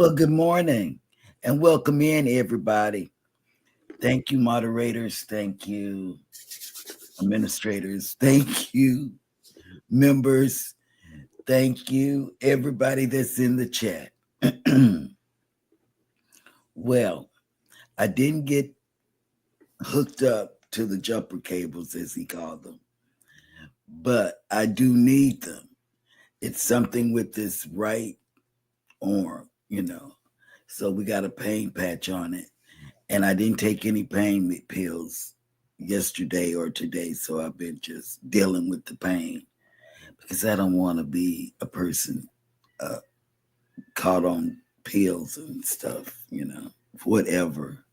Well, good morning and welcome in, everybody. Thank you, moderators. Thank you, administrators. Thank you, members. Thank you, everybody that's in the chat. Well, I didn't get hooked up to the jumper cables, as he called them, but I do need them. It's something with this right arm, So we got a pain patch on it. And I didn't take any pain pills yesterday or today, so I've been just dealing with the pain because I don't want to be a person caught on pills and stuff, whatever.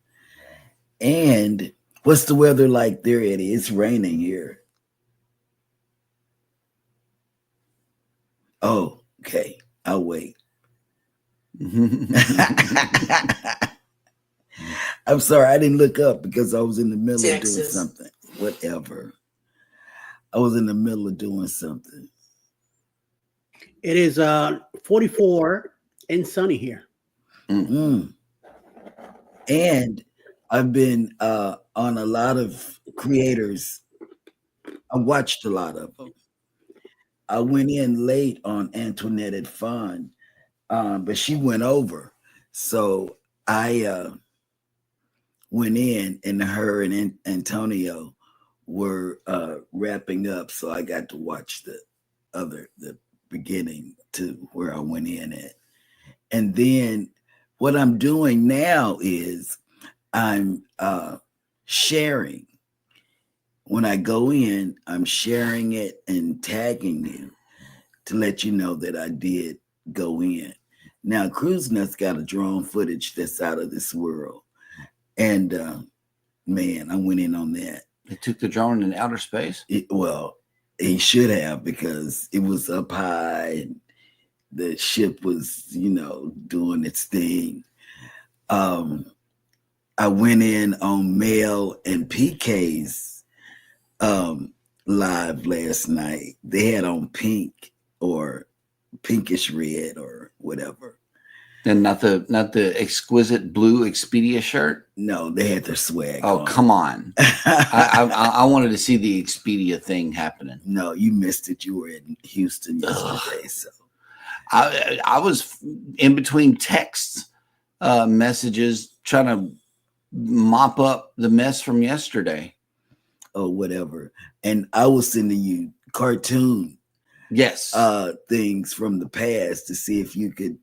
And what's the weather like there, Eddie? It's raining here. Oh, okay. I'll wait. I'm sorry, I didn't look up because I was in the middle of doing something. Whatever. I was in the middle of doing something. It is 44 and sunny here. Mm-hmm. And I've been on a lot of creators. I watched a lot of them. I went in late on Antoinette at Fun, but she went over. So I went in, and her and Antonio were wrapping up. So I got to watch the beginning to where I went in at. And then what I'm doing now is I'm sharing. When I go in, I'm sharing it and tagging you to let you know that I did go in. Now, Cruise Nuts got a drone footage that's out of this world. And man, I went in on that. They took the drone in outer space? Well, he should have, because it was up high and the ship was, doing its thing. I went in on Mel and PK's live last night. They had on pink or pinkish red or whatever. And not the exquisite blue Expedia shirt? No, they had their swag. Oh, on. Come on. I wanted to see the Expedia thing happening. No, you missed it. You were in Houston yesterday. So I was in between texts, messages, trying to mop up the mess from yesterday. Oh, whatever. And I was sending you cartoon things from the past to see if you could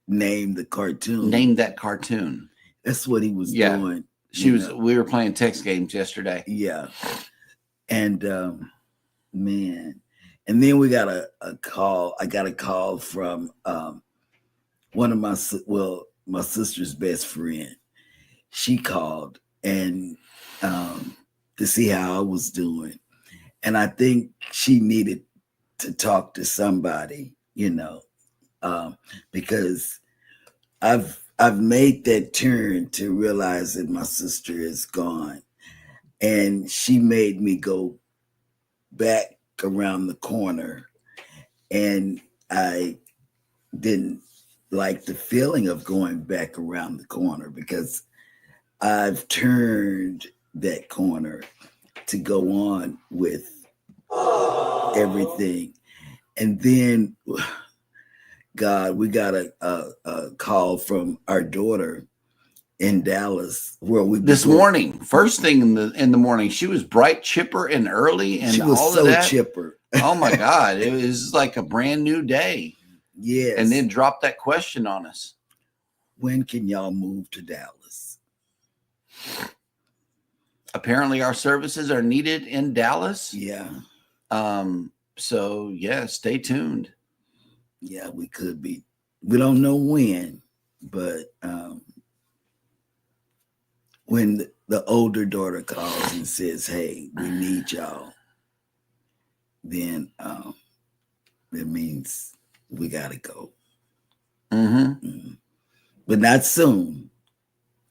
name the cartoon. Name that cartoon. That's what he was doing. We were playing text games yesterday. Yeah. And man. And then we got a call. I got a call from one of my sister's best friend. She called and to see how I was doing. And I think she needed to talk to somebody, because I've made that turn to realize that my sister is gone. And she made me go back around the corner, and I didn't like the feeling of going back around the corner because I've turned that corner to go on with everything. And then, God, we got a call from our daughter in Dallas this morning. First thing in the morning, she was bright, chipper, and early, and she was all so of that. chipper. Oh my God, it was like a brand new day. Yes. And then dropped that question on us. When can y'all move to Dallas? Apparently, our services are needed in Dallas. Yeah. So yeah, stay tuned. Yeah, we could be. We don't know when, but when the older daughter calls and says, "Hey, we need y'all," then that means we gotta go. Mm-hmm. Mm-hmm. But not soon.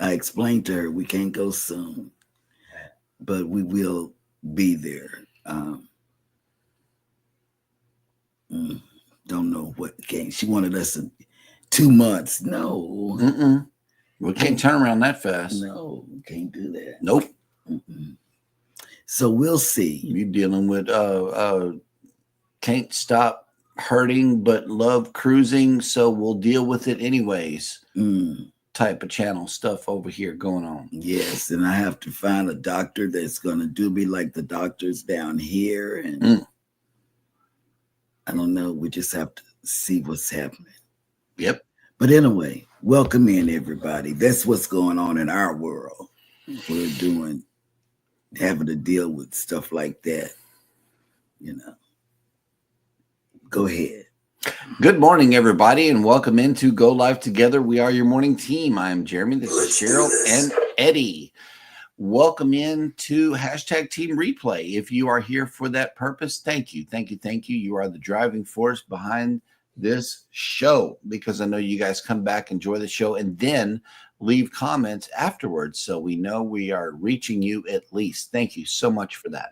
I explained to her we can't go soon, but we will be there. Don't know what came. She wanted us 2 months. No. Mm-mm. We can't turn around that fast. No, we can't do that. Nope. Mm-mm. So we'll see. You're dealing with can't stop hurting but love cruising, so we'll deal with it anyways. Type of channel stuff over here going on. Yes, and I have to find a doctor that's going to do me like the doctors down here. And I don't know. We just have to see what's happening. Yep. But anyway, welcome in, everybody. That's what's going on in our world. We're having to deal with stuff like that. You know. Go ahead. Good morning, everybody, and welcome into Go Live Together. We are your morning team. I'm Jeremy, this is Cheryl and Eddie. Welcome in to hashtag Team Replay. If you are here for that purpose, thank you, thank you, thank you. You are the driving force behind this show, because I know you guys come back, enjoy the show, and then leave comments afterwards, so we know we are reaching you at least. Thank you so much for that.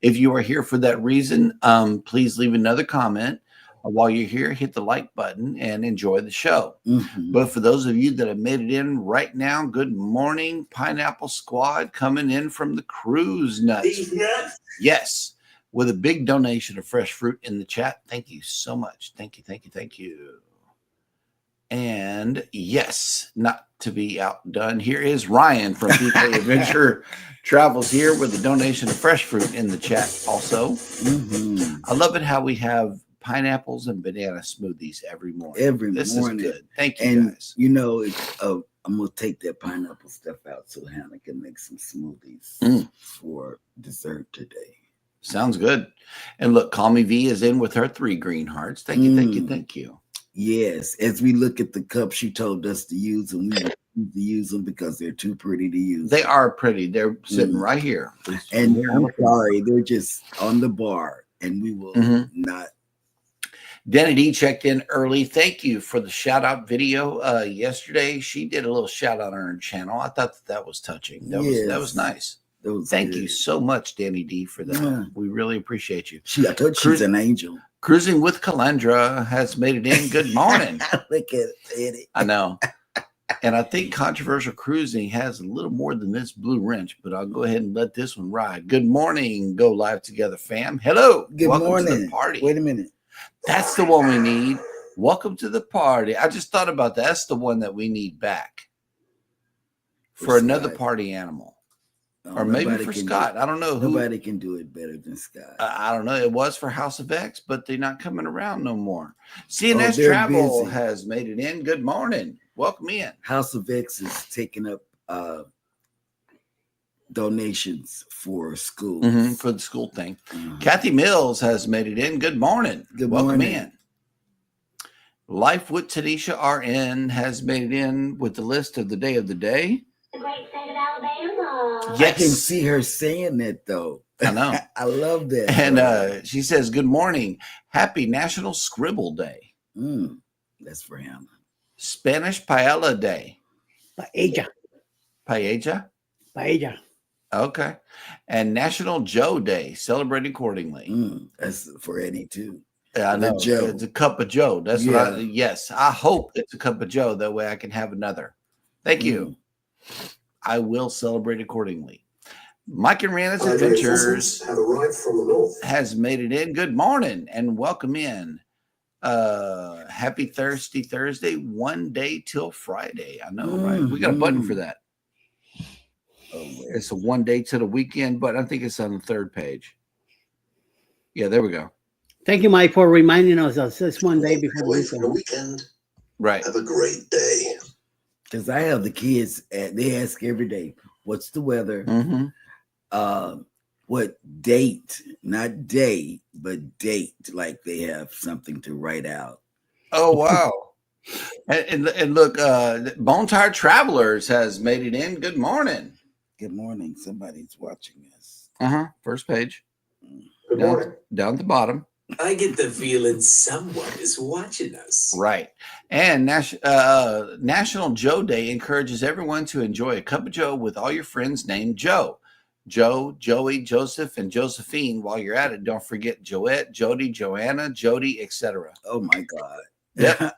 If you are here for that reason, please leave another comment. While you're here, hit the like button and enjoy the show. But for those of you that have made it in right now, good morning, Pineapple Squad, coming in from the Cruise Nuts. Yes, with a big donation of fresh fruit in the chat. Thank you so much. Thank you, thank you, thank you. And yes, not to be outdone, here is Ryan from PK Adventure Travels here with a donation of fresh fruit in the chat also. I love it how we have pineapples and banana smoothies every morning. This is good. Thank you, guys. You know, I'm going to take that pineapple stuff out so Hannah can make some smoothies for dessert today. Sounds good. And look, Call Me V is in with her 3 green hearts. Thank you, thank you, thank you. Yes, as we look at the cups she told us to use, and we refuse to use them because they're too pretty to use. They are pretty. They're sitting right here. And I'm sorry, they're just on the bar, and we will not. Danny D checked in early. Thank you for the shout out video yesterday. She did a little shout out on her channel. I thought that was touching. That was nice. Thank you so much, Danny D, for that. Yeah. We really appreciate you. I thought she's an angel. Cruising with Calandra has made it in. Good morning. Look at it. I know. And I think Controversial Cruising has a little more than this blue wrench, but I'll go ahead and let this one ride. Good morning. Go Live Together, fam. Hello. Good morning. To the party. Wait a minute. That's the one we need. Welcome to the party. I just thought about that. That's the one that we need back for another party animal. Or maybe for Scott. I don't know. Nobody can do it better than Scott. I don't know. It was for House of X, but they're not coming around no more. CNS Travel has made it in. Good morning. Welcome in. House of X is taking up donations for schools. For the school thing. Kathy Mills has made it in. Good morning. Welcome in. Life with Tanisha RN has made it in with the list of the day of the day. The great state of Alabama. Yes. I can see her saying that, though. I know. I love that. And she says, good morning. Happy National Scribble Day. That's for him. Spanish Paella Day. Paella. Paella? Paella. Okay. And National Joe Day. Celebrate accordingly. That's for Eddie, too. Yeah, I know. Joe. It's a cup of Joe. That's what yes. I hope it's a cup of Joe. That way I can have another. Thank you. I will celebrate accordingly. Mike and Rihanna's Adventures have arrived from the north. Has made it in. Good morning and welcome in. Happy Thirsty Thursday. 1 day till Friday. I know, right? We got a button for that. It's a 1 day to the weekend, but I think it's on the 3rd page. Yeah, there we go. Thank you, Mike, for reminding us of this 1 day before the weekend. Right. Have a great day. Because I have the kids, they ask every day, what's the weather? What date? Not day, but date. Like they have something to write out. Oh, wow. and look, Bone Tired Travelers has made it in. Good morning. Good morning. Somebody's watching us. First page. Good morning. Down at the bottom. I get the feeling someone is watching us. Right. And National Joe Day encourages everyone to enjoy a cup of Joe with all your friends named Joe. Joe, Joey, Joseph, and Josephine. While you're at it, don't forget Joette, Jody, Joanna, Jody, etc. Oh, my God. Yep.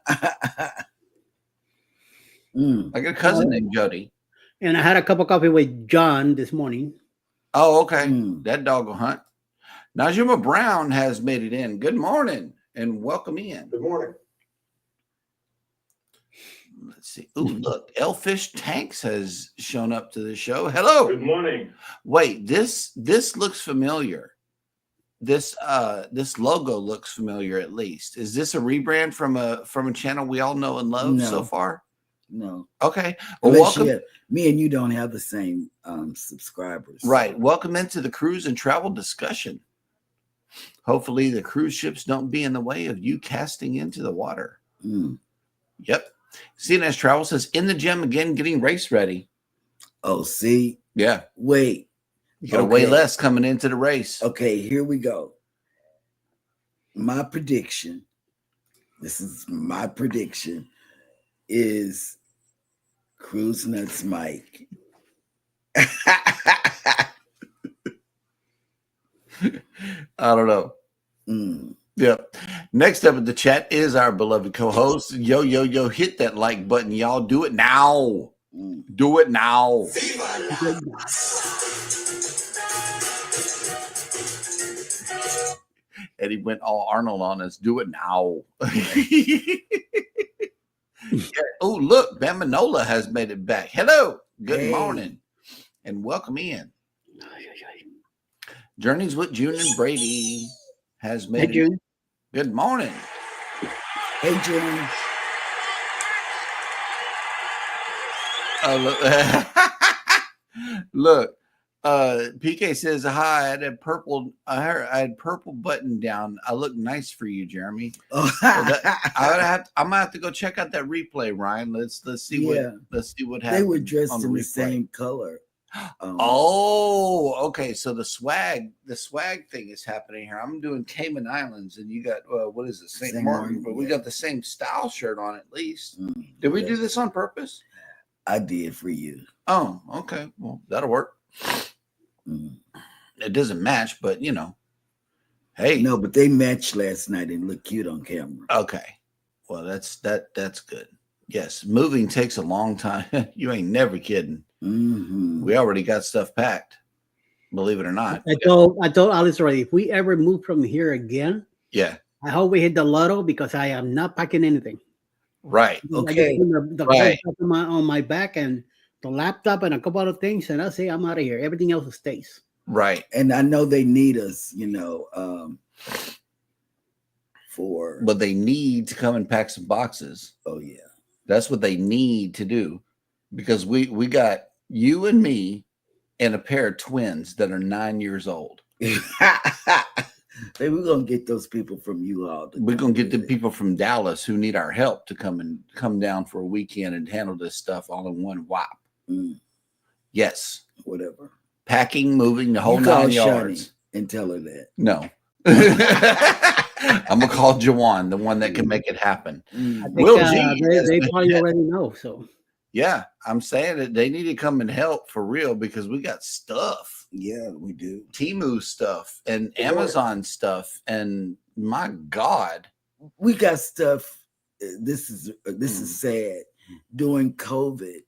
Mm. I got a cousin named Jody. And I had a cup of coffee with John this morning. Oh, okay. Mm. That dog will hunt. Najima Brown has made it in. Good morning and welcome in. Good morning. Let's see. Ooh, look, Elfish Tanks has shown up to the show. Hello. Good morning. Wait, this looks familiar. This logo looks familiar at least. Is this a rebrand from a channel we all know and love so No. far? No. Okay. Well, Unless welcome. me and you don't have the same subscribers. Right. Welcome into the cruise and travel discussion. Hopefully the cruise ships don't be in the way of you casting into the water. Mm. Yep. CNS Travel says in the gym again, getting race ready. Oh, see? Yeah. Wait. You got to weigh less coming into the race. Okay, here we go. My prediction, this is my prediction, is Cruise Nuts Mike. I don't know. Mm. Yep. Next up in the chat is our beloved co-host. Yo, hit that like button, y'all. Do it now. Mm. Do it now. Eddie went all Arnold on us. Do it now. Oh, look, Bamanola has made it back. Hello. Good morning. And welcome in. Journeys with June and Brady has made it. June. Good morning. Hey, June. Look, PK says hi. I had purple button down. I look nice for you, Jeremy. Oh. I'm gonna have to go check out that replay, Ryan. Let's see what happened. They were dressed on in the replay. same color. Oh, okay. So the swag thing is happening here. I'm doing Cayman Islands, and you got what is it, St. Martin? But we got the same style shirt on at least. Did we do this on purpose? I did for you. Oh, okay. Well, that'll work. Mm. It doesn't match, but hey. No, but they matched last night and look cute on camera. Okay. Well, that's good. Yes, moving takes a long time. You ain't never kidding. Mm-hmm. We already got stuff packed. Believe it or not. I told Alice already, if we ever move from here again, Yeah. I hope we hit the lotto because I am not packing anything. Right. Okay. I just put the Right. laptop on my back and the laptop and a couple other things, and I'll say I'm out of here. Everything else stays. Right. And I know they need us, for. But they need to come and pack some boxes. Oh yeah. That's what they need to do, because we got you and me and a pair of twins that are 9 years old. Hey, we're gonna get those people from you all. We're gonna get the people from Dallas who need our help to come down for a weekend and handle this stuff all in one whop. Mm. Yes. Whatever. Packing, moving, the whole You call 9 Shani yards. and tell her that. No. I'm gonna call Jawan, the one that can make it happen. Mm. I think, Will G. they probably already know. So Yeah, I'm saying that they need to come and help for real because we got stuff. Yeah, we do. Temu stuff and Amazon stuff, and my God, We got stuff. This is sad. During COVID,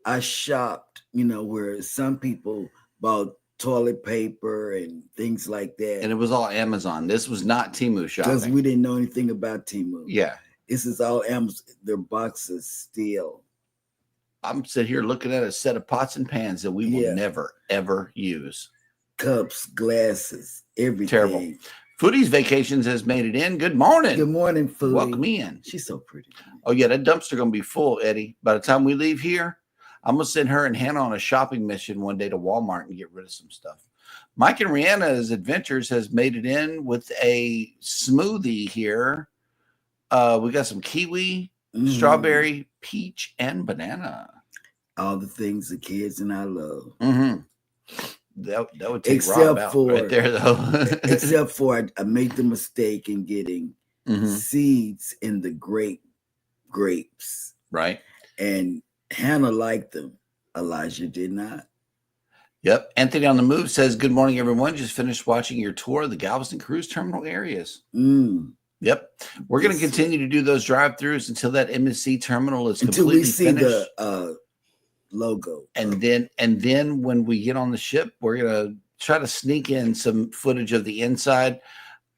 I shopped. Where some people bought toilet paper and things like that. and it was all Amazon. This was not Temu Because shopping. we didn't know anything about Temu. Yeah, This is all Amazon. Their boxes still. I'm sitting here looking at a set of pots and pans that we will Yeah. never ever use. Cups, glasses, everything. Terrible. Foodies Vacations has made it in. Good morning. Good morning, food. Welcome in. She's so pretty. Oh yeah, that dumpster gonna be full, Eddie. By the time we leave here, I'm gonna send her and Hannah on a shopping mission one day to Walmart and get rid of some stuff. Mike and Rihanna's Adventures has made it in with a smoothie here. We got some kiwi, Mm. strawberry, peach, and banana. All the things the kids and I love. Mm-hmm. That would take Except Rob out for- right there, though. Except for I made the mistake in getting Mhm. seeds in the grapes. Right. And Hannah liked them. Elijah did not. Yep. Anthony on the Move says, "Good morning, everyone. Just finished watching your tour of the Galveston cruise terminal areas. Mm. Yep. We're going to continue to do those drive-throughs until that MSC terminal is until we completely see finished. the logo. And then when we get on the ship, we're going to try to sneak in some footage of the inside.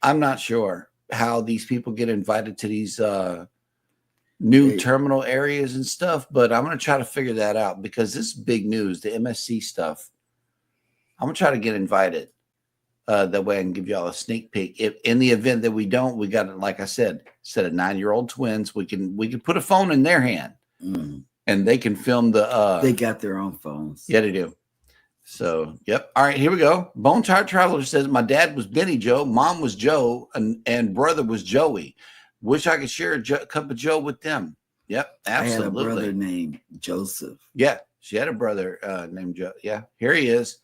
I'm not sure how these people get invited to these new terminal areas and stuff, but I'm going to try to figure that out because this is big news, the MSC stuff. I'm going to try to get invited. That way I can give y'all a sneak peek. If in the event that we don't, we got it. Like I said, instead of 9-year-old twins, we can put a phone in their hand and they can film the. They got their own phones. Yeah, they do. So, yep. All right, here we go. Bone Tired Traveler says, my dad was Benny Joe, mom was Joe, and brother was Joey. Wish I could share a cup of Joe with them. Yep, absolutely. I had a brother named Joseph. Yeah, she had a brother named Joe. Yeah, here he is.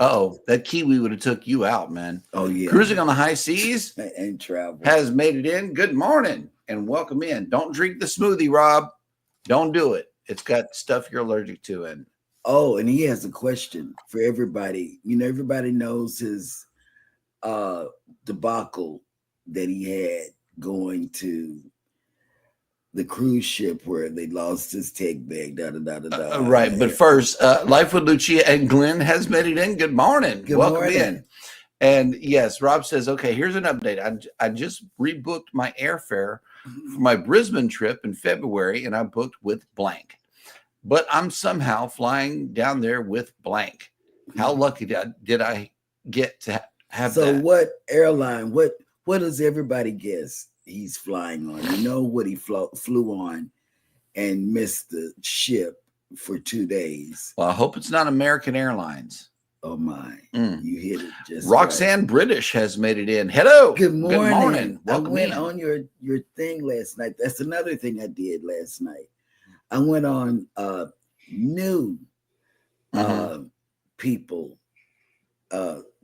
Uh-oh, that Kiwi would have took you out, man. Oh, yeah. Cruising on the high seas and travel has made it in. Good morning and welcome in. Don't drink the smoothie, Rob. Don't do it. It's got stuff you're allergic to. And and he has a question for everybody. You know, everybody knows his debacle that he had going to the cruise ship where they lost his tech bag, right. But first, Life with Lucia and Glenn has made it in. Good morning. Welcome in. And yes, Rob says, okay, here's an update. I just rebooked my airfare for my Brisbane trip in February, and I booked with blank. But I'm somehow flying down there with blank. How lucky did I get to have that? So what airline, what does everybody guess he's flying on? You know what he flew on and missed the ship for 2 days. Well, I hope it's not American Airlines. Oh my, you hit it just Roxanne right. British has made it in. Hello. Good morning. Good morning. I went on your thing last night. That's another thing I did last night. I went on new people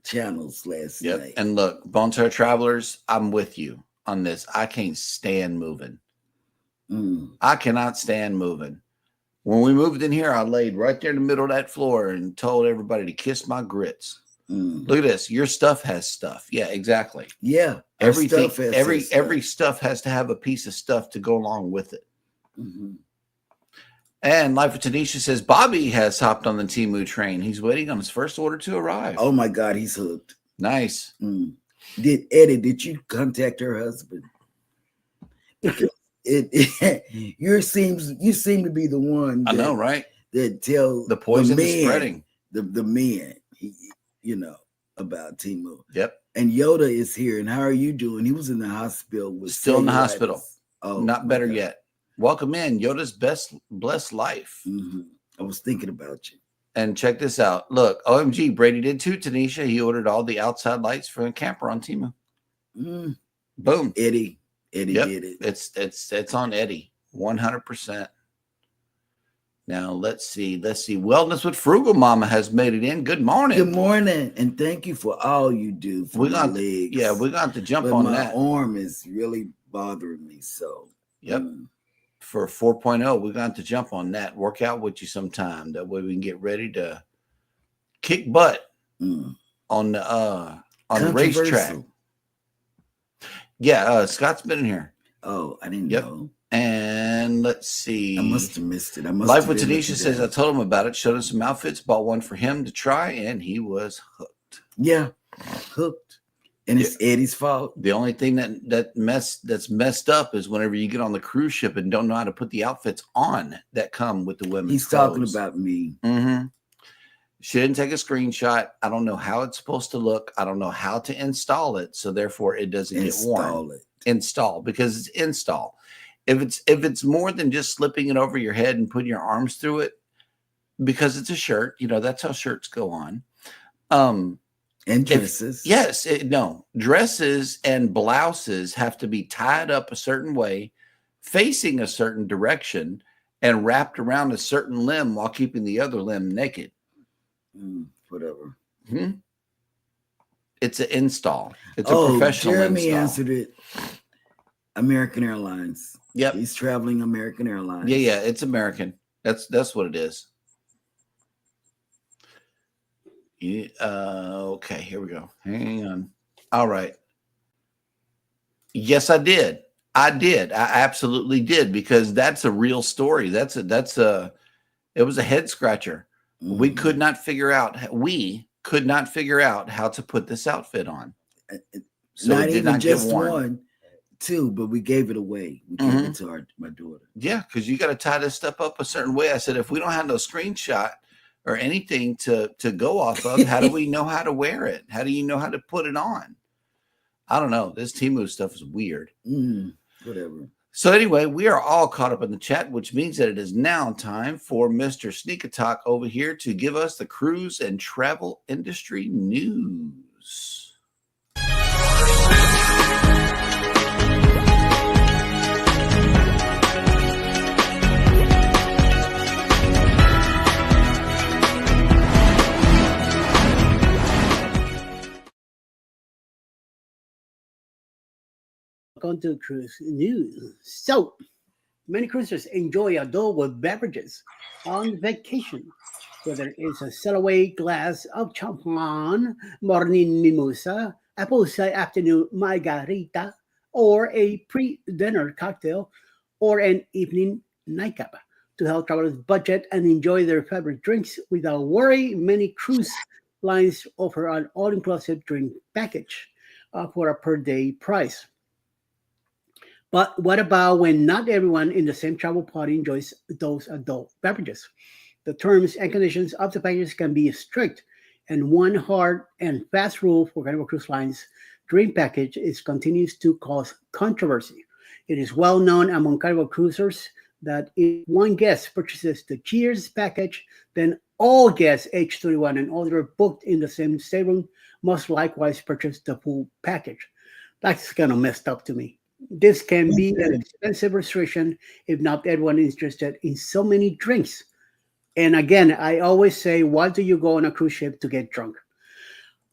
channels last night. And look, Bone Tired Travelers, I'm with you on this. I can't stand moving. I cannot stand moving. When we moved in here, I laid right there in the middle of that floor and told everybody to kiss my grits. Look at this. Your stuff has stuff. Yeah, exactly. Yeah. Everything, every stuff has to have a piece of stuff to go along with it. And Life with Tanisha says Bobby has hopped on the Temu train. He's waiting on his first order to arrive. Oh my God, he's hooked. Nice. Did you contact her husband? You seem to be the one that, I know, right? That tell the poison is spreading. The men, about Temu. Yep. And Yoda is here. And how are you doing? He was in the hospital with still in the hospital. Oh, not better yet. Welcome in Yoda's blessed life. I was thinking about you. And check this out. Look, OMG, Brady did too, Tanisha. He ordered all the outside lights for a camper on Temu. Boom. Eddie did it. It's on Eddie, 100%. Now let's see. Wellness with Frugal Mama has made it in. Good morning. Good morning, and thank you for all you do for my legs. Yeah, we're going to jump but on my that. My arm is really bothering me. So for 4.0, we're going to jump on that. Work out with you sometime. That way we can get ready to kick butt on the racetrack. Yeah, Scott's been in here. Oh, I didn't know. And let's see. I must have missed it. Life with Tanisha says, I told him about it, showed him some outfits, bought one for him to try, and he was hooked. Yeah, hooked. And it's Eddie's fault. The only thing that's messed up is whenever you get on the cruise ship and don't know how to put the outfits on that come with the women's He's clothes. Talking about me. She didn't take a screenshot. I don't know how it's supposed to look. I don't know how to install it, so therefore it doesn't get worn. Install, because it's install. If it's more than just slipping it over your head and putting your arms through it, because it's a shirt, that's how shirts go on. And dresses. Dresses and blouses have to be tied up a certain way, facing a certain direction, and wrapped around a certain limb while keeping the other limb naked. Whatever. It's an install. It's a professional Jeremy install. Answered it. American Airlines. Yep. He's traveling American Airlines. Yeah, it's American. That's what it is. Okay, here we go. Hang on. All right. Yes, I did. I did. I absolutely did, because that's a real story. It was a head scratcher. We could not figure out how to put this outfit on. So Not it did even not just get worn. one, two, but we gave it away. We gave it to my daughter. Yeah, because you got to tie this stuff up a certain way. I said, if we don't have no screenshot or anything to go off of, how do we know how to wear it? How do you know how to put it on? I don't know. This Temu stuff is weird. Whatever. So anyway, we are all caught up in the chat, which means that it is now time for Mr. Sneak Talk over here to give us the cruise and travel industry news. Welcome to Cruise News. So, many cruisers enjoy adult beverages on vacation, whether it's a sail-away glass of champagne, morning mimosa, a poolside afternoon margarita, or a pre-dinner cocktail, or an evening nightcap. To help travelers budget and enjoy their favorite drinks without worry, many cruise lines offer an all-inclusive drink package for a per-day price. But what about when not everyone in the same travel party enjoys those adult beverages? The terms and conditions of the package can be strict, and one hard and fast rule for Carnival Cruise Line's drink package is continues to cause controversy. It is well known among Carnival cruisers that if one guest purchases the Cheers package, then all guests age 21 and older booked in the same stateroom must likewise purchase the full package. That's kind of messed up to me. This can be an expensive restriction if not everyone is interested in so many drinks. And again, I always say, why do you go on a cruise ship to get drunk?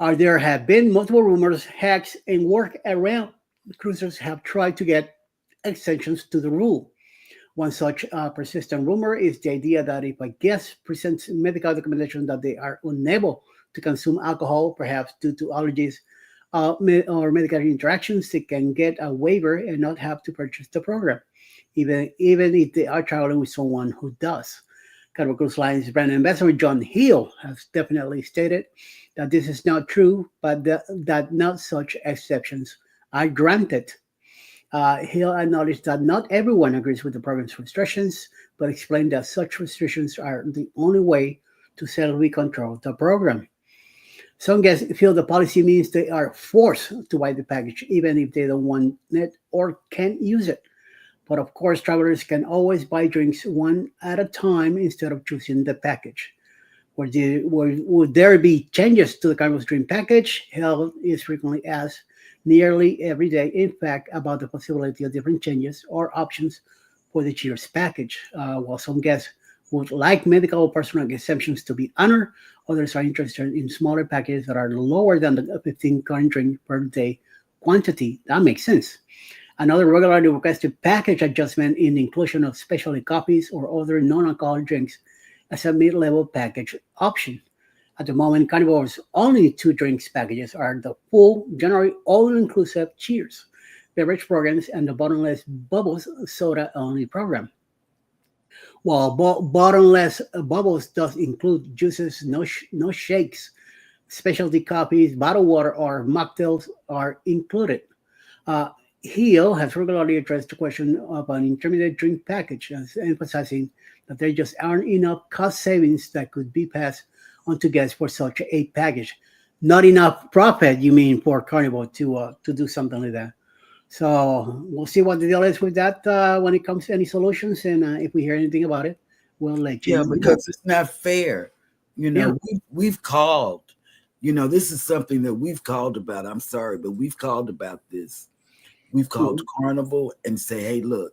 There have been multiple rumors, hacks, and work around cruisers have tried to get extensions to the rule. One such persistent rumor is the idea that if a guest presents medical documentation that they are unable to consume alcohol, perhaps due to allergies, or medical interactions, they can get a waiver and not have to purchase the program, even if they are traveling with someone who does. Carnival Cruise Line's brand ambassador John Hill has definitely stated that this is not true, but that not such exceptions are granted. Hill acknowledged that not everyone agrees with the program's restrictions, but explained that such restrictions are the only way to safely control the program. Some guests feel the policy means they are forced to buy the package, even if they don't want it or can't use it. But of course, travelers can always buy drinks one at a time instead of choosing the package. Would there be changes to the Carnival's drink package? Hill is frequently asked nearly every day, in fact, about the possibility of different changes or options for the Cheers package. While some guests would like medical or personal exemptions to be honored, others are interested in smaller packages that are lower than the 15 current drink per day quantity. That makes sense. Another regularly requested package adjustment in the inclusion of specialty coffees or other non-alcoholic drinks as a mid-level package option. At the moment, Carnival's only two drinks packages are the full, generally all-inclusive Cheers beverage programs and the bottomless Bubbles soda-only program. While bottomless bubbles does include juices, no shakes, specialty coffees, bottled water, or mocktails are included. Hill has regularly addressed the question of an intermediate drink package, emphasizing that there just aren't enough cost savings that could be passed on to guests for such a package. Not enough profit, you mean, for Carnival to do something like that. So we'll see what the deal is with that when it comes to any solutions. And if we hear anything about it, we'll let you know. Because it's not fair. We've called. This is something that we've called about. I'm sorry, but we've called about this. We've called Carnival and say, hey, look,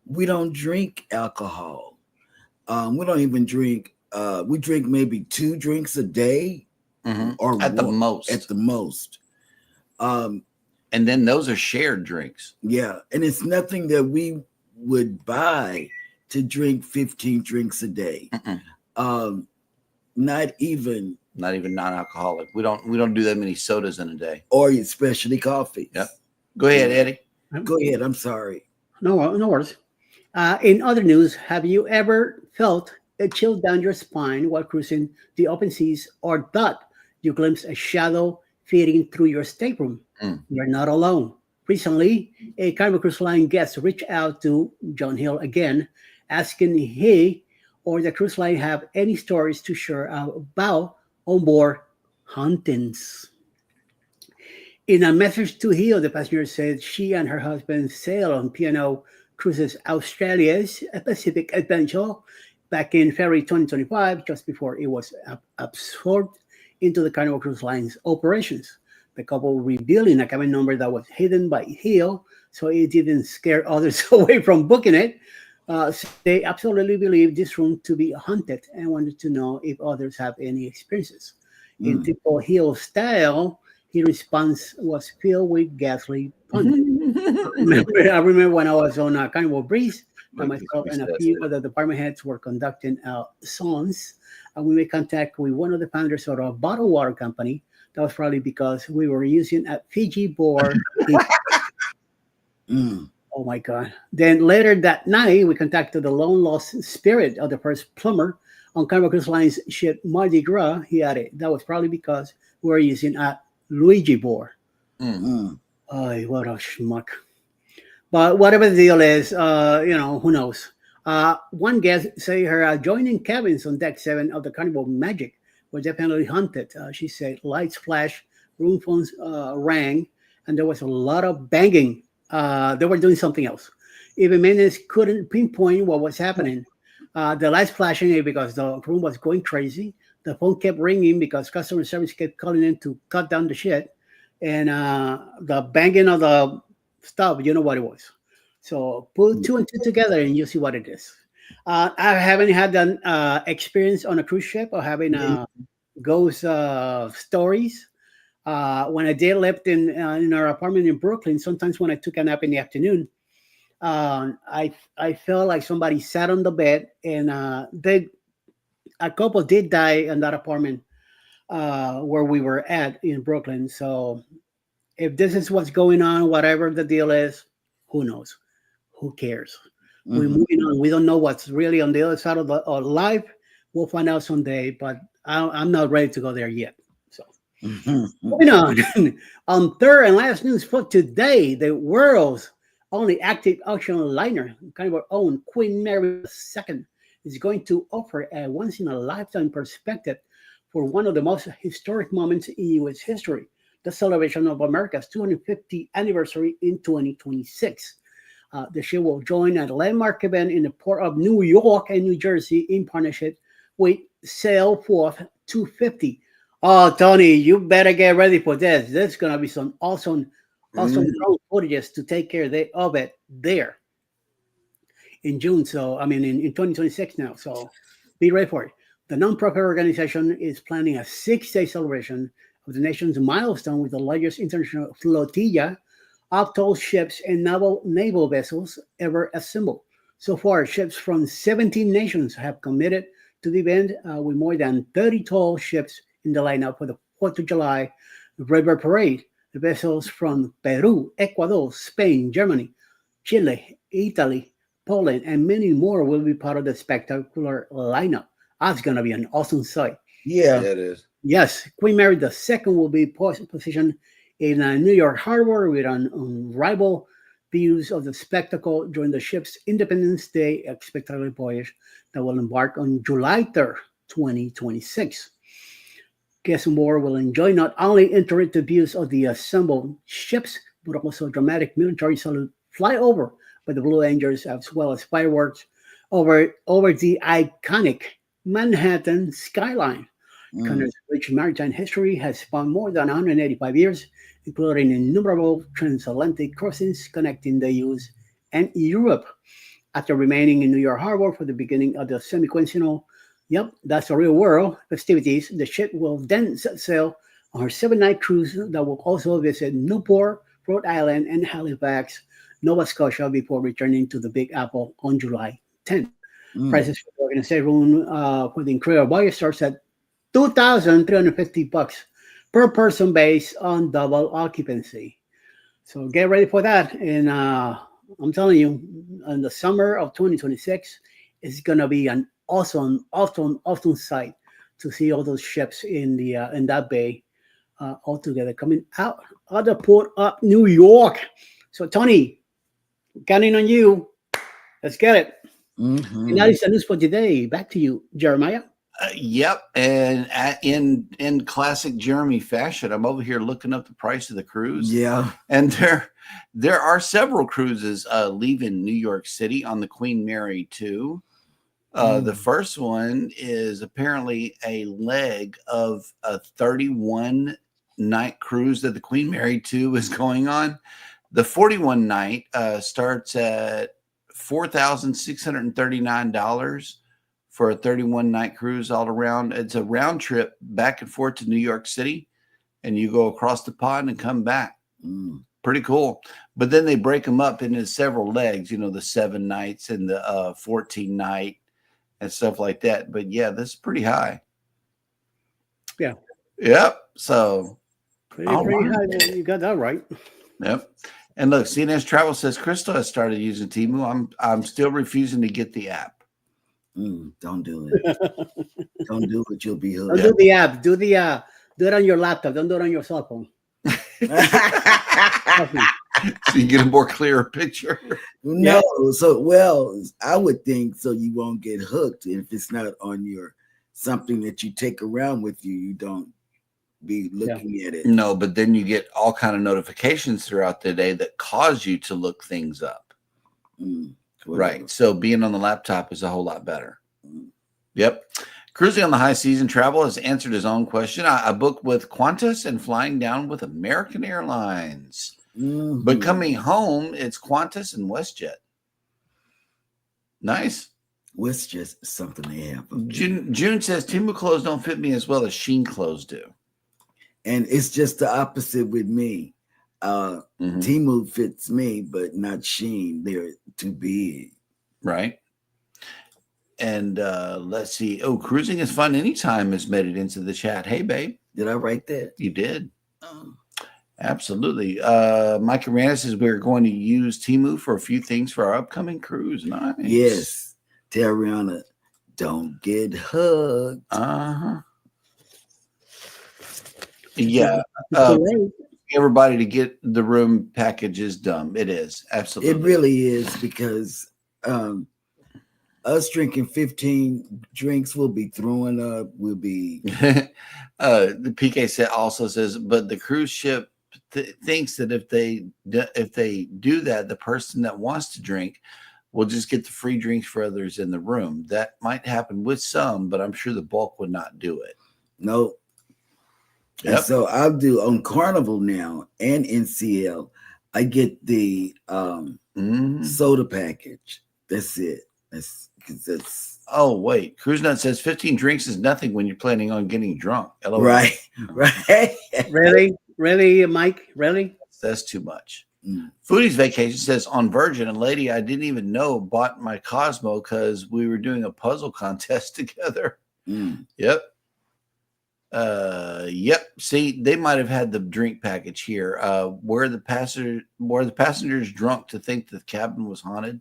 we don't drink alcohol. We don't even drink. We drink maybe 2 drinks a day, or at the most. At the most. And then those are shared drinks. Yeah. And it's nothing that we would buy to drink 15 drinks a day. Not even non-alcoholic. We don't do that many sodas in a day. Or especially coffee. Yep. Go ahead, Eddie. Go ahead. I'm sorry. No worries. In other news, have you ever felt a chill down your spine while cruising the open seas, or thought you glimpsed a shadow fading through your stateroom? Mm. You're not alone. Recently, a Carnival Cruise Line guest reached out to John Hill again, asking he or the cruise line have any stories to share about onboard hauntings. In a message to Hill, the passenger said she and her husband sailed on P&O Cruises Australia's Pacific Adventure back in February 2025, just before it was absorbed into the Carnival Cruise Line's operations. The couple revealing a cabin number that was hidden by Hill, so it didn't scare others away from booking it. They absolutely believe this room to be haunted and wanted to know if others have any experiences. In typical Hill style, his response was filled with ghastly pun. I remember when I was on Carnival Breeze, that myself and a few other department heads were conducting songs, and we made contact with one of the founders of a bottled water company. That was probably because we were using a Fiji board. Oh my God. Then later that night, we contacted the long lost spirit of the first plumber on Carnival Cruise Line's ship Mardi Gras. He added, that was probably because we were using a Luigi board. Oh, what a schmuck. But whatever the deal is, who knows? One guest say her adjoining cabins on deck 7 of the Carnival Magic were definitely haunted. She said lights flashed, room phones rang, and there was a lot of banging. They were doing something else. Even maintenance couldn't pinpoint what was happening. The lights flashing because the room was going crazy. The phone kept ringing because customer service kept calling in to cut down the shit. And the banging of the stuff, you know what it was. So put 2 and 2 together and you see what it is. I haven't had an experience on a cruise ship or having ghost stories. When I did lived in our apartment in Brooklyn, sometimes when I took a nap in the afternoon, I felt like somebody sat on the bed, and a couple did die in that apartment where we were at in Brooklyn. So if this is what's going on, whatever the deal is, who knows? Who cares? We're moving on. We don't know what's really on the other side of the life. We'll find out someday, but I'm not ready to go there yet. So moving on. On third and last news for today, the world's only active ocean liner, kind of our own Queen Mary II, is going to offer a once-in-a-lifetime perspective for one of the most historic moments in U.S. history, the celebration of America's 250th anniversary in 2026. The ship will join a landmark event in the port of New York and New Jersey in partnership with Sail Forth 250. Oh, Tony, you better get ready for this. There's going to be some awesome drone footages to take care of it there in June. So, I mean, in 2026 now. So be ready for it. The nonprofit organization is planning a 6-day celebration of the nation's milestone with the largest international flotilla of tall ships and naval vessels ever assembled. So far, ships from 17 nations have committed to the event, with more than 30 tall ships in the lineup for the 4th of July River Parade. The vessels from Peru, Ecuador, Spain, Germany, Chile, Italy, Poland, and many more will be part of the spectacular lineup. That's going to be an awesome sight. Yeah, it is. Yes, Queen Mary II will be positioned in New York Harbor with unrivaled views of the spectacle during the ship's Independence Day spectacular voyage that will embark on July 3rd, 2026. Guests on board will enjoy not only interactive views of the assembled ships, but also dramatic military salute flyover by the Blue Angels, as well as fireworks over the iconic Manhattan skyline. Canada's rich maritime history has spanned more than 185 years, including innumerable transatlantic crossings connecting the US and Europe. After remaining in New York Harbor for the beginning of the semi-quincentennial, yep, that's the real world festivities, the ship will then set sail on her 7-night cruise that will also visit Newport, Rhode Island, and Halifax, Nova Scotia before returning to the Big Apple on July 10th. Prices for the organization for the incredible voyage starts at $2,350 per person based on double occupancy. So get ready for that. And I'm telling you, in the summer of 2026, it's gonna be an awesome sight to see all those ships in that bay all together coming out of the port of New York. So Tony, counting on you. Let's get it. And that is the news for today. Back to you, Jeremiah. Yep, and in classic Jeremy fashion, I'm over here looking up the price of the cruise. Yeah, and there are several cruises leaving New York City on the Queen Mary 2. The first one is apparently a leg of a 31 night cruise that the Queen Mary 2 is going on. The 41 night starts at $4,639 for a 31 night cruise all around. It's a round trip back and forth to New York City, and you go across the pond and come back. Pretty cool. But then they break them up into several legs, the 7 nights and the 14 night and stuff like that. But yeah, this is pretty high. Yeah. Yep. So pretty high. You got that right. Yep. And look, CNS Travel says Crystal has started using Temu. I'm still refusing to get the app. Don't do it. Don't do it. You'll be hooked. Don't do the app. Do it on your laptop. Don't do it on your cell phone. So you get a more clearer picture. No, so I would think so you won't get hooked if it's not on your something that you take around with you. You don't be looking at it. No, but then you get all kind of notifications throughout the day that cause you to look things up. Right. So being on the laptop is a whole lot better. Yep. Cruising on the high season travel has answered his own question. I booked with Qantas and flying down with American Airlines. But coming home, it's Qantas and WestJet. Nice. WestJet is something they have. June says Temu clothes don't fit me as well as Sheen clothes do. And it's just the opposite with me. Temu fits me, but not Sheen. They're too big. Right. And let's see. Oh, cruising is fun anytime has made it into the chat. Hey, babe. Did I write that? You did. Absolutely. Mike Arana says we're going to use Temu for a few things for our upcoming cruise. Nice. Yes. Tell Rihanna, don't get hugged. Yeah. Everybody to get the room package is dumb. It is. Absolutely. It really is because us drinking 15 drinks, we'll be throwing up. We'll be. The PK also says, but the cruise ship thinks that if they do that, the person that wants to drink will just get the free drinks for others in the room. That might happen with some, but I'm sure the bulk would not do it. No. Yep. And so I'll do on Carnival now and NCL. I get the soda package. That's it. That's oh wait, Cruise Nut says 15 drinks is nothing when you're planning on getting drunk. LOL. Right. Really, Mike? Really? That's too much. Foodie's Vacation says on Virgin, a lady I didn't even know bought my Cosmo because we were doing a puzzle contest together. Yep. Yep. See, they might have had the drink package here. Were the passengers drunk to think the cabin was haunted?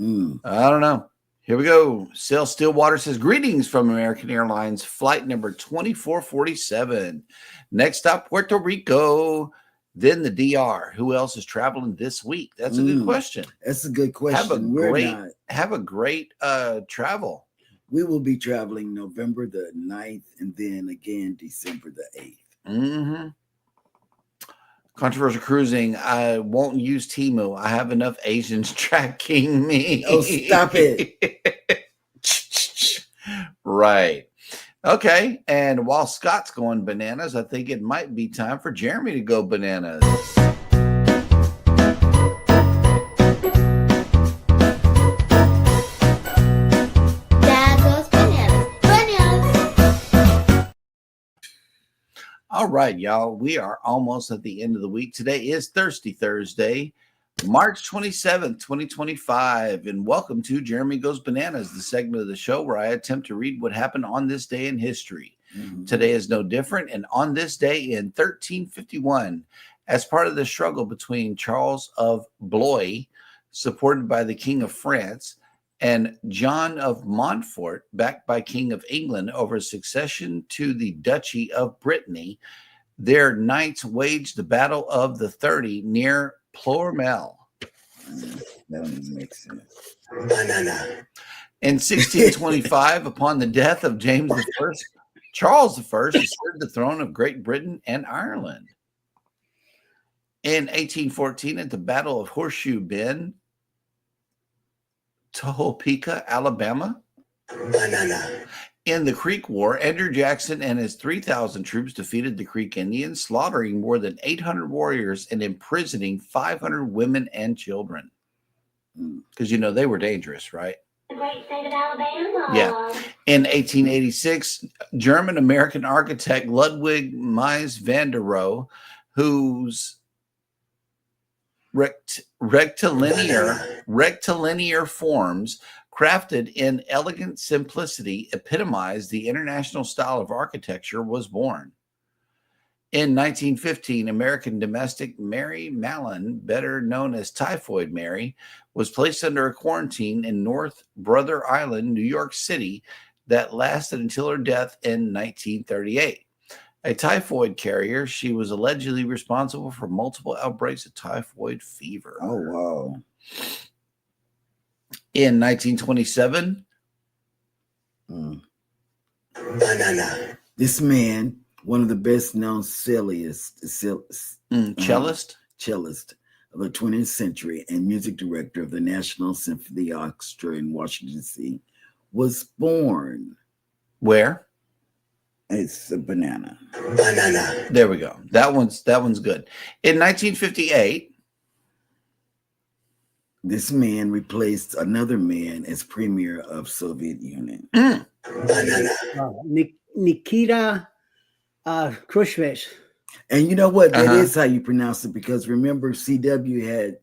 I don't know. Here we go. Sale Stillwater says, greetings from American Airlines, flight number 2447. Next stop, Puerto Rico, then the DR. Who else is traveling this week? That's a good question. That's a good question. Have a great travel. We will be traveling November the 9th and then again December the 8th. Controversial cruising. I won't use Temu. I have enough Asians tracking me. Oh, stop it. Right. Okay. And while Scott's going bananas, I think it might be time for Jeremy to go bananas. All right, y'all. We are almost at the end of the week. Today is Thirsty Thursday, March 27th, 2025. And welcome to Jeremy Goes Bananas, the segment of the show where I attempt to read what happened on this day in history. Today is no different. And on this day in 1351, as part of the struggle between Charles of Blois, supported by the King of France, and John of Montfort, backed by King of England, over succession to the Duchy of Brittany. Their knights waged the Battle of the 30 near Ploermel. That don't even make sense. Banana. In 1625, upon the death of James I, Charles I asserted the throne of Great Britain and Ireland. In 1814, at the Battle of Horseshoe Bend, Topeka, Alabama. Banana. In the Creek War, Andrew Jackson and his 3,000 troops defeated the Creek Indians, slaughtering more than 800 warriors and imprisoning 500 women and children. Because, you know, they were dangerous, right? The great state of Alabama. Yeah. In 1886, German-American architect Ludwig Mies van der Rohe, whose rectilinear forms, crafted in elegant simplicity, epitomized the international style of architecture, was born. In 1915, American domestic Mary Mallon, better known as Typhoid Mary, was placed under a quarantine in North Brother Island, New York City, that lasted until her death in 1938. A typhoid carrier, she was allegedly responsible for multiple outbreaks of typhoid fever. Oh, wow. In 1927, Banana. This man, one of the best known cellist of the 20th century and music director of the National Symphony Orchestra in Washington, D.C., was born. Where? It's a banana. Banana. There we go. That one's good. In 1958, this man replaced another man as premier of Soviet Union. Banana. Nikita Khrushchev. And you know what? That is how you pronounce it, because remember, CW had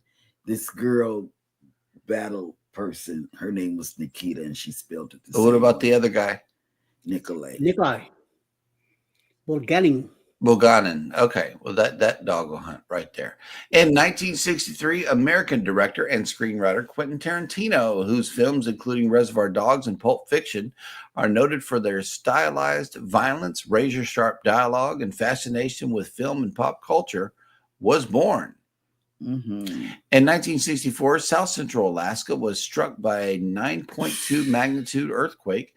this girl battle person. Her name was Nikita, and she spelled it the same. What about the other guy? Nikolai. Bulganin. Okay. Well, that dog will hunt right there. In 1963, American director and screenwriter Quentin Tarantino, whose films, including Reservoir Dogs and Pulp Fiction, are noted for their stylized violence, razor-sharp dialogue, and fascination with film and pop culture, was born. Mm-hmm. In 1964, South Central Alaska was struck by a 9.2 magnitude earthquake.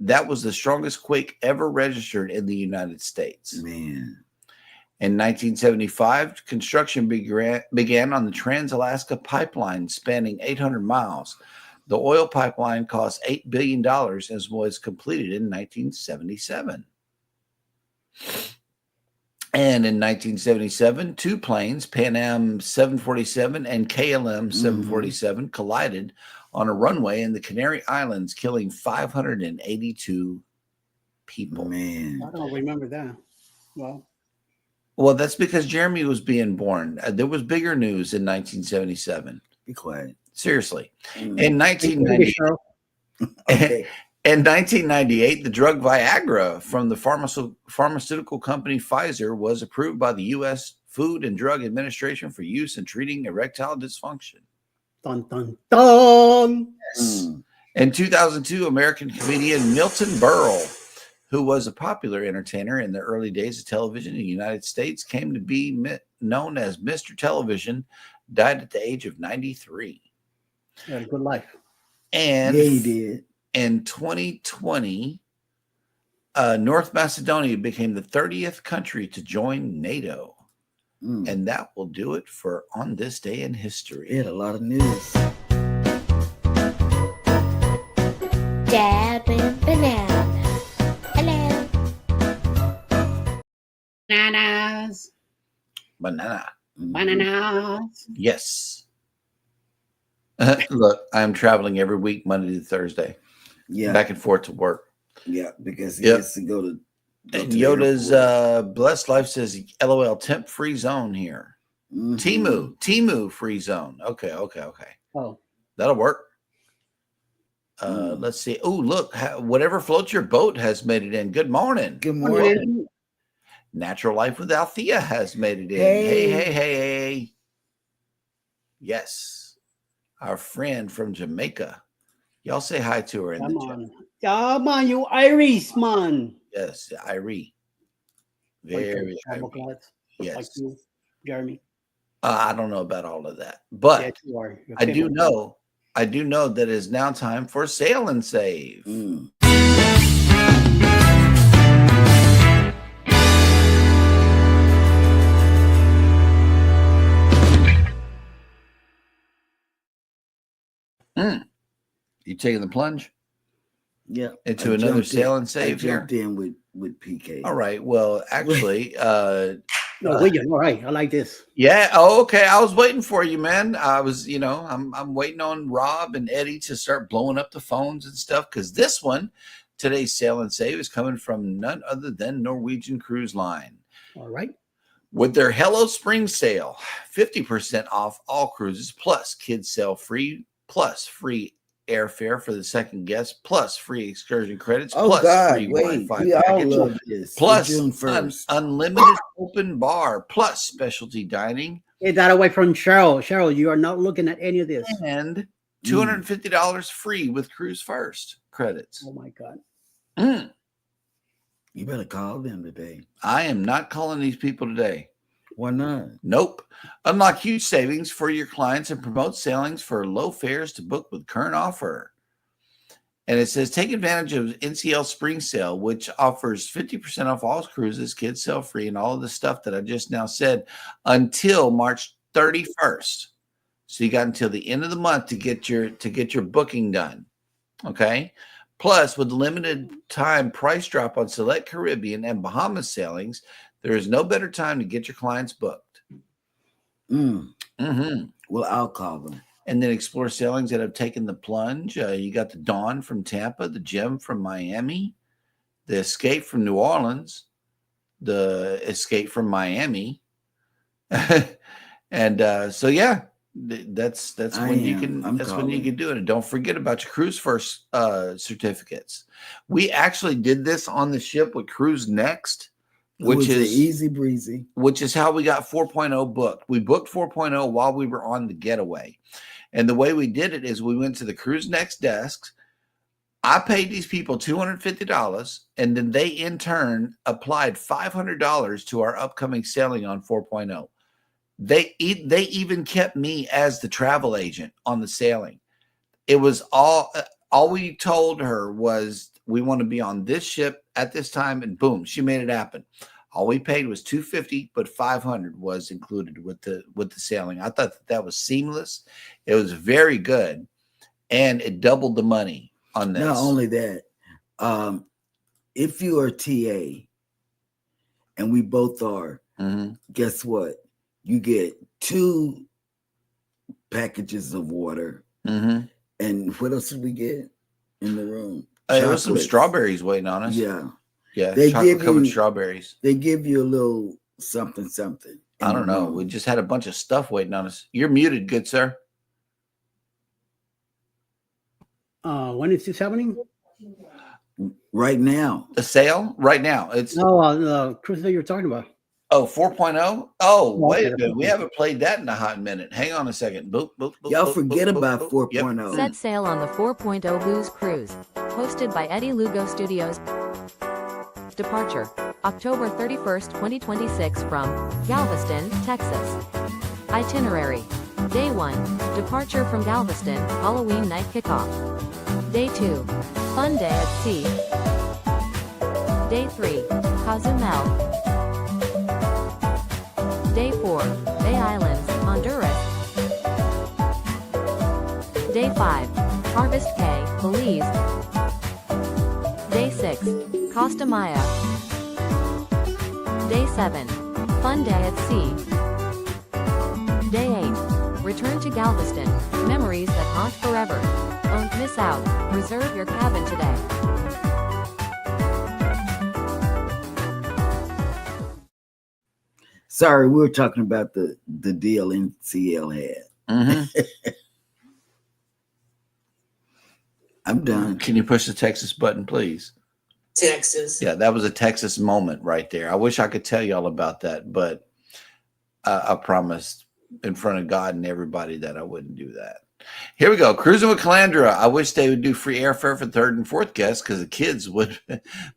That was the strongest quake ever registered in the United States. Man. In 1975, construction began on the Trans-Alaska Pipeline, spanning 800 miles. The oil pipeline cost $8 billion and was completed in 1977. And in 1977, two planes, Pan Am 747 and KLM 747, collided on a runway in the Canary Islands, killing 582 people. Man. I don't remember that. Well, that's because Jeremy was being born. There was bigger news in 1977. Be quiet. Seriously. In 1998, the drug Viagra from the pharmaceutical company Pfizer was approved by the U.S. Food and Drug Administration for use in treating erectile dysfunction. Dun, dun, dun. Yes. In 2002, American comedian Milton Berle, who was a popular entertainer in the early days of television in the United States, came to be known as Mr. Television, died at the age of 93. He had a good life. And yeah, he did. In 2020, North Macedonia became the 30th country to join NATO. And that will do it for On This Day in History. It had a lot of news. Dad and Banana. Hello. Bananas. Banana. Bananas. Yes. Look, I'm traveling every week, Monday to Thursday. Yeah. Back and forth to work. Yeah, because he has to go to. And Yoda's Blessed Life says, LOL, temp free zone here. Timu free zone. Okay. Oh. That'll work. Let's see. Oh, look, whatever floats your boat has made it in. Good morning. Good morning. Natural Life with Althea has made it in. Hey. Hey. Yes. Our friend from Jamaica. Y'all say hi to her in Come the chat. on. Come on, you Irish man. Yes, Irie. Like Very travel Irie. class, Yes. like you, Jeremy. I don't know about all of that, Yes, but you are. You're I do 50. know that it is now time for Sail and Save. Mm. You taking the plunge Yeah. into I another jumped Sail in- and Save I here? jumped in with PK. All right. Well, actually, Norwegian. All right. I like this. yeah. Oh, okay. I was waiting for you, man. I was, I'm waiting on Rob and Eddie to start blowing up the phones and stuff because this one, today's Sail and Save, is coming from none other than Norwegian Cruise Line. All right. With their Hello Spring sale, 50% off all cruises, plus kids sail free, plus free airfare for the second guest, plus free excursion credits, Oh plus God, free wait. Wi-Fi We all package, love this. plus June 1st. unlimited open bar, plus specialty dining, Get that away from Cheryl. Cheryl, you are not looking at any of this. and $250 free with Cruise First credits. Oh my God. Mm. You better call them today. I am not calling these people today. Why not? Nope. Unlock huge savings for your clients and promote sailings for low fares to book with current offer. And it says, take advantage of NCL Spring Sale, which offers 50% off all cruises, kids sail free, and all of the stuff that I just now said until March 31st. So you got until the end of the month to get your booking done. Okay. Plus, with limited time price drop on select Caribbean and Bahamas sailings, there is no better time to get your clients booked. Well, I'll call them. And then explore sailings that have taken the plunge. You got the Dawn from Tampa, the Gem from Miami, the Escape from New Orleans, the Escape from Miami. And so, yeah, that's when you can do it. And don't forget about your Cruise First certificates. We actually did this on the ship with Cruise Next, which is easy breezy. Which is how we got 4.0 booked. We booked 4.0 while we were on the getaway. And the way we did it is we went to the Cruise Next desks. I paid these people $250, and then they in turn applied $500 to our upcoming sailing on 4.0. They even kept me as the travel agent on the sailing. It was all we told her was we want to be on this ship at this time, and boom, she made it happen. All we paid was $250, but $500 was included with the sailing. I thought that was seamless. It was very good, and it doubled the money on this. Not only that, if you are TA, and we both are, guess what? You get 2 packages of water, and what else did we get in the room? There was some strawberries waiting on us. Yeah, they chocolate covered strawberries. They give you a little something. I don't know. We just had a bunch of stuff waiting on us. You're muted, good sir. When is this happening? Right now. The sale? Right now. It's the cruise that you're talking about. Oh, 4.0? Oh, wait a minute. We haven't played that in a hot minute. Hang on a second. Boop, boop, boop, Y'all boop, forget boop, about boop, 4.0. Yep. Set sail on the 4.0 Booze Cruise. Hosted by Eddie Lugo Studios. Departure, October 31st, 2026 from Galveston, Texas. Itinerary. Day 1, departure from Galveston, Halloween night kickoff. Day 2, fun day at sea. Day 3, Cozumel. Day 4, Bay Islands, Honduras. Day 5, Harvest Cay, Belize. Day 6, Costa Maya. Day 7, fun day at sea. Day 8, return to Galveston, memories that haunt forever. Don't miss out, reserve your cabin today. Sorry, we were talking about the deal NCL had. I'm done. Can you push the Texas button, please? Texas. Yeah, that was a Texas moment right there. I wish I could tell you all about that, but I promised in front of God and everybody that I wouldn't do that. Here we go. Cruising with Calandra. I wish they would do free airfare for third and fourth guests because the kids would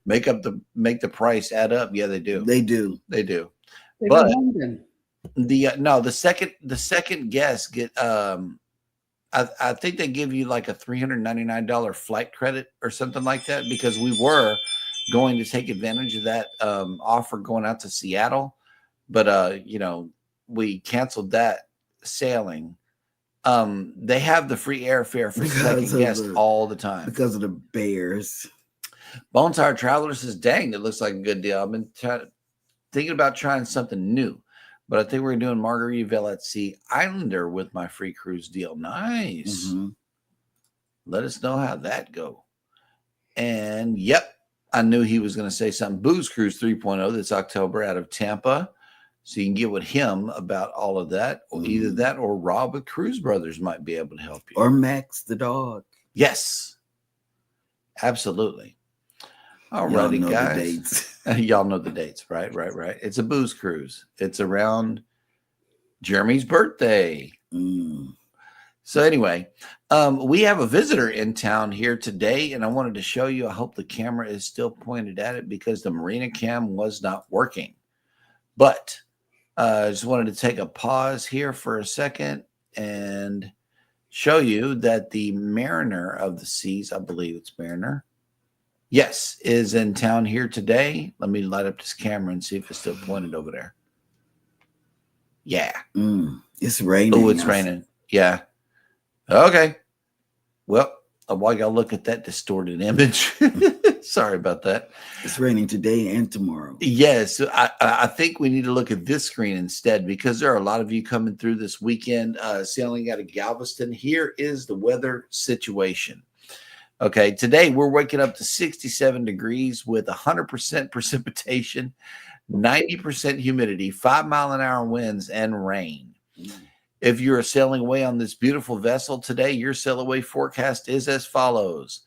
make the price add up. Yeah, they do. They do. They do. They But go home then. the second guest get I think they give you like a $399 flight credit or something like that because we were going to take advantage of that offer going out to Seattle, but we canceled that sailing. They have the free airfare for second guest all the time because of the Bears. Bonetired Traveler says, "Dang, it looks like a good deal. I've been thinking about trying something new, but I think we're doing Margaritaville at Sea Islander with my free cruise deal." Nice. Mm-hmm. Let us know how that go. And yep, I knew he was going to say something. Booze Cruise 3.0 this October out of Tampa. So you can get with him about all of that. Or either that or Rob with Cruise Brothers might be able to help you. Or Max the dog. Yes. Absolutely. All righty, guys. Y'all know the dates, right? It's a booze cruise. It's around Jeremy's birthday. So anyway, we have a visitor in town here today, and I wanted to show you. I hope the camera is still pointed at it because the Marina Cam was not working. But I just wanted to take a pause here for a second and show you that the Mariner of the Seas, I believe it's Mariner, yes, is in town here today. Let me light up this camera and see if it's still pointed over there. Yeah. It's raining. Oh, it's raining. Yeah. Okay. Well, while y'all look at that distorted image, sorry about that. It's raining today and tomorrow. Yes. I think we need to look at this screen instead because there are a lot of you coming through this weekend sailing out of Galveston. Here is the weather situation. Okay, today we're waking up to 67 degrees with 100% precipitation, 90% humidity, 5-mile-an-hour winds, and rain. If you're sailing away on this beautiful vessel today, your sail away forecast is as follows: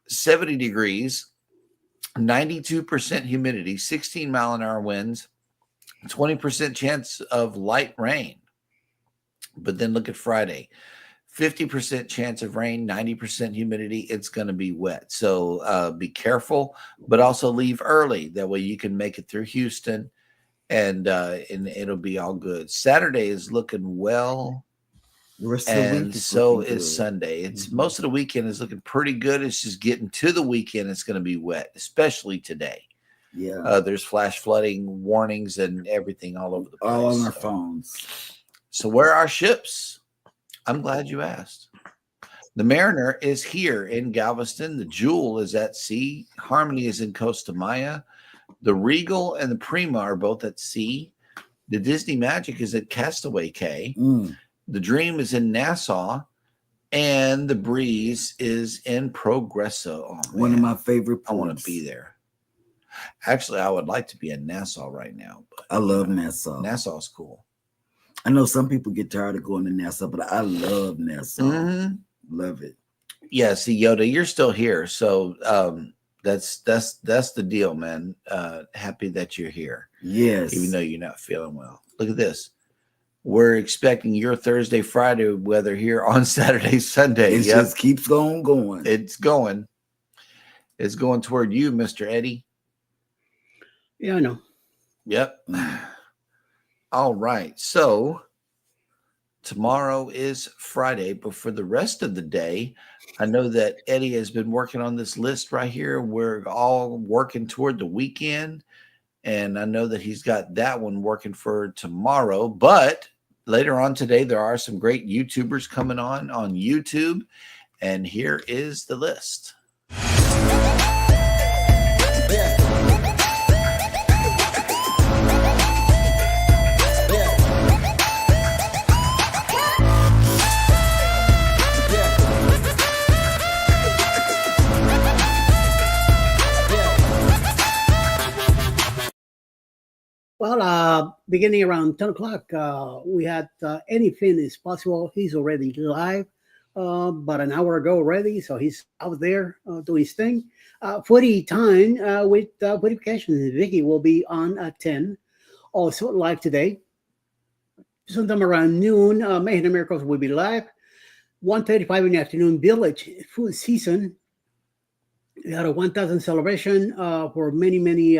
70 degrees, 92% humidity, 16-mile-an-hour winds, 20% chance of light rain. But then look at Friday. 50% chance of rain, 90% humidity. It's going to be wet. So be careful, but also leave early. That way you can make it through Houston and it'll be all good. Saturday is looking well. And so is Sunday. It's most of the weekend is looking pretty good. It's just getting to the weekend. It's going to be wet, especially today. Yeah. There's flash flooding warnings and everything all over the place. All on our phones. So where are our ships? I'm glad you asked. The Mariner is here in Galveston. The Jewel is at sea. Harmony is in Costa Maya. The Regal and the Prima are both at sea. The Disney Magic is at Castaway Cay. The Dream is in Nassau. And the Breeze is in Progresso. Oh, one of my favorite ports. I want to be there. Actually, I would like to be in Nassau right now. But I love Nassau. Nassau's cool. I know some people get tired of going to Nassau, but I love Nassau. Love it. Yeah, see, Yoda, you're still here. So that's the deal, man. Happy that you're here. Yes. Even though you're not feeling well. Look at this. We're expecting your Thursday, Friday weather here on Saturday, Sunday. It just keeps on going. It's going. It's going toward you, Mr. Eddie. Yeah, I know. Yep. All right. So tomorrow is Friday, but for the rest of the day, I know that Eddie has been working on this list right here. We're all working toward the weekend, and I know that he's got that one working for tomorrow. But later on today, there are some great YouTubers coming on YouTube, and here is the list. Well, beginning around 10 o'clock, we had Anything is Possible. He's already live about an hour ago already, so he's out there doing his thing. footy time with notifications. Vicky will be on at 10. Also live today. Sometime around noon, Mayhem and Miracles will be live. 1:35 in the afternoon, Village food season. We had a 1,000 celebration for many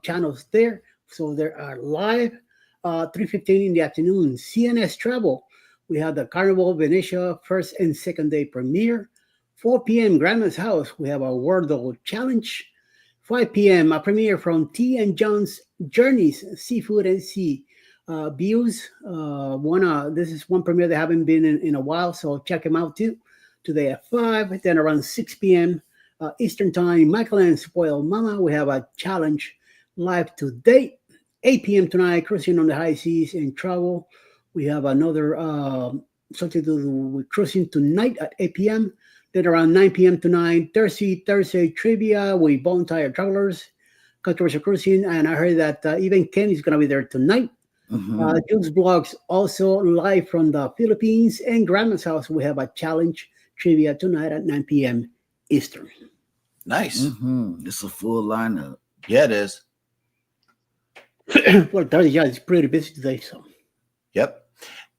channels there. So they are live. 3:15 in the afternoon, CNS Travel. We have the Carnival Venetia first and second day premiere. 4 p.m. Grandma's House. We have a Wordle Challenge. 5 p.m. a premiere from T and John's Journeys, Seafood and Sea Views. This is one premiere that haven't been in a while, so check them out too. Today at 5. Then around 6 p.m. Eastern Time, Michael and Spoiled Mama. We have a challenge live today. 8 p.m. tonight, Cruising on the High Seas and Travel. We have another something to do with cruising tonight at 8 p.m. Then around 9 p.m. tonight, Thursday Trivia with Bonfire Travelers, Controversial Cruising. And I heard that even Ken is going to be there tonight. Jules Blogs also live from the Philippines. And Grandma's House, we have a challenge trivia tonight at 9 p.m. Eastern. Nice. It's a full lineup. Yeah, it is. Well, Thursday, yeah, it's pretty busy today. So, Yep.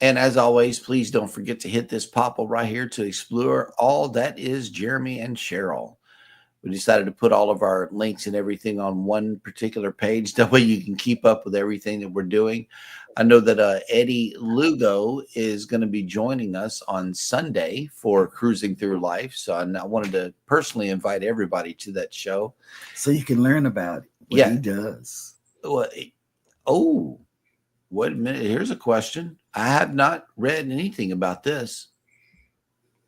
And as always, please don't forget to hit this pop-up right here to explore all that is Jeremy and Sheryl. We decided to put all of our links and everything on one particular page. That way you can keep up with everything that we're doing. I know that Eddie Lugo is going to be joining us on Sunday for Cruising Through Life. So I wanted to personally invite everybody to that show. So you can learn about what he does. Well, oh, wait a minute. Here's a question. I have not read anything about this.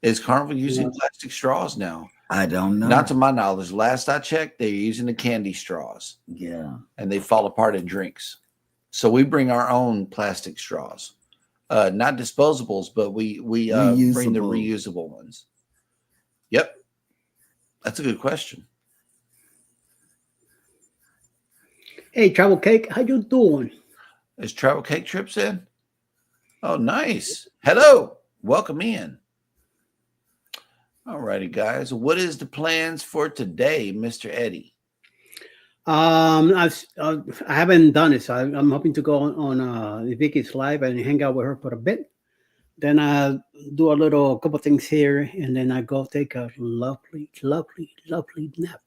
Is Carnival using plastic straws now? I don't know. Not to my knowledge. Last I checked, they're using the candy straws. Yeah. And they fall apart in drinks. So we bring our own plastic straws. Not disposables, but we bring the reusable ones. Yep. That's a good question. hey, Travel Cake, how you doing? Is Travel Cake Trips in? Oh, nice. Hello. Welcome in. All righty, guys. What is the plans for today, Mr. Eddie? I haven't done it, so I'm hoping to go on Vicky's live and hang out with her for a bit. Then I do a couple things here, and then I go take a lovely nap.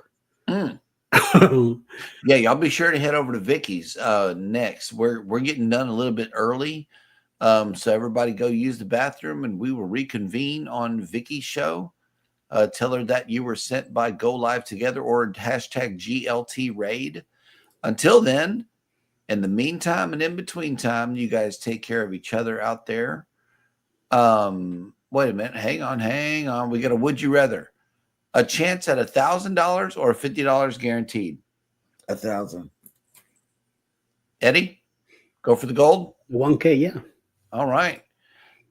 Yeah, y'all be sure to head over to Vicky's next. We're getting done a little bit early, so everybody go use the bathroom, and we will reconvene on Vicky's show. Tell her that you were sent by Go Live Together or hashtag GLT Raid. Until then, in the meantime and in between time, you guys take care of each other out there. Wait a minute. Hang on. We got a would you rather. A chance at $1,000 or $50 guaranteed? 1,000. Eddie, go for the gold? 1K, yeah. All right.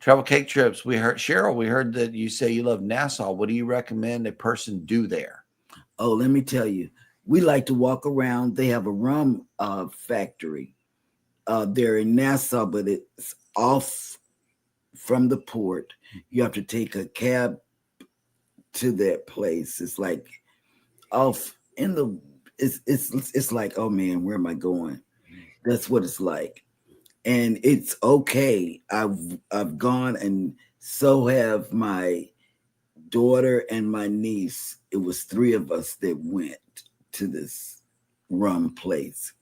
Travel Cake Trips. We heard, Sheryl, we heard that you say you love Nassau. What do you recommend a person do there? Oh, let me tell you. We like to walk around. They have a rum factory there in Nassau, but it's off from the port. You have to take a cab to that place. It's like off in the it's like, oh man, where am I going? That's what it's like. And it's okay. I've gone, and so have my daughter and my niece. It was 3 of us that went to this rum place,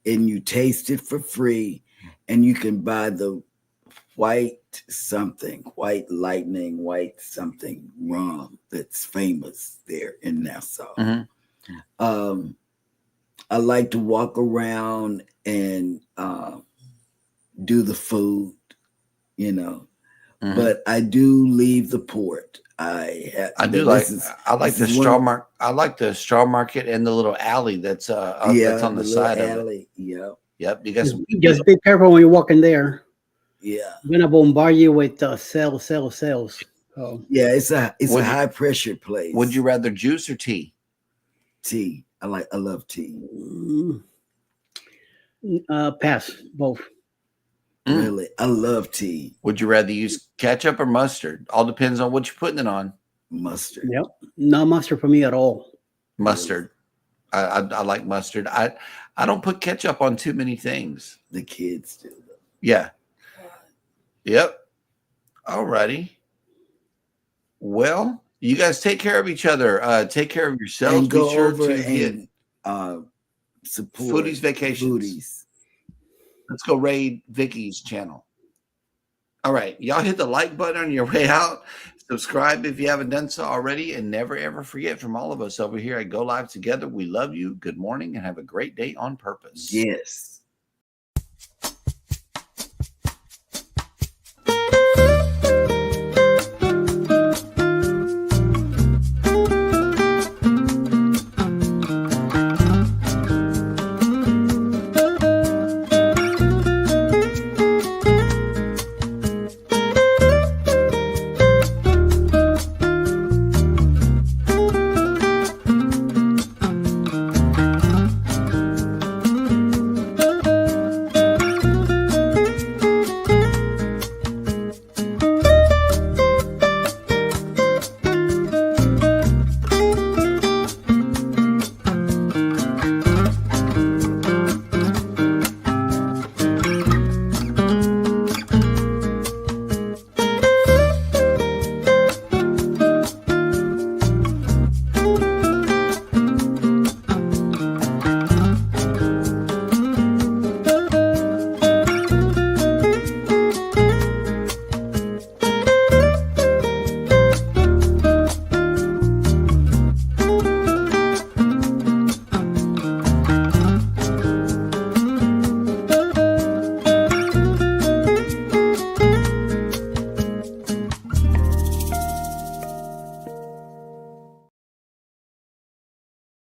and you taste it for free, and you can buy the white lightning rum that's famous there in Nassau. Mm-hmm. I like to walk around and do the food, but I do leave the port. I like the straw market and the little alley that's on the side alley. Of it. Yep. You guys just be careful when you're walking there. Yeah. I'm gonna bombard you with sales. Oh. Yeah, it's a high pressure place. Would you rather juice or tea? Tea. I love tea. Pass both. Really, I love tea. Would you rather use ketchup or mustard? All depends on what you're putting it on. Mustard. Yep, no mustard for me at all. Mustard. I like mustard. I don't put ketchup on too many things. The kids do. Yeah. Yep. All righty. Well, you guys take care of each other. Take care of yourselves. And go Be sure over to get and support Foodies Vacations. Foodies. Let's go raid Vicky's channel. All right. Y'all hit the like button on your way out. Subscribe if you haven't done so already. And never, ever forget, from all of us over here at Go Live Together, we love you. Good morning and have a great day on purpose. Yes.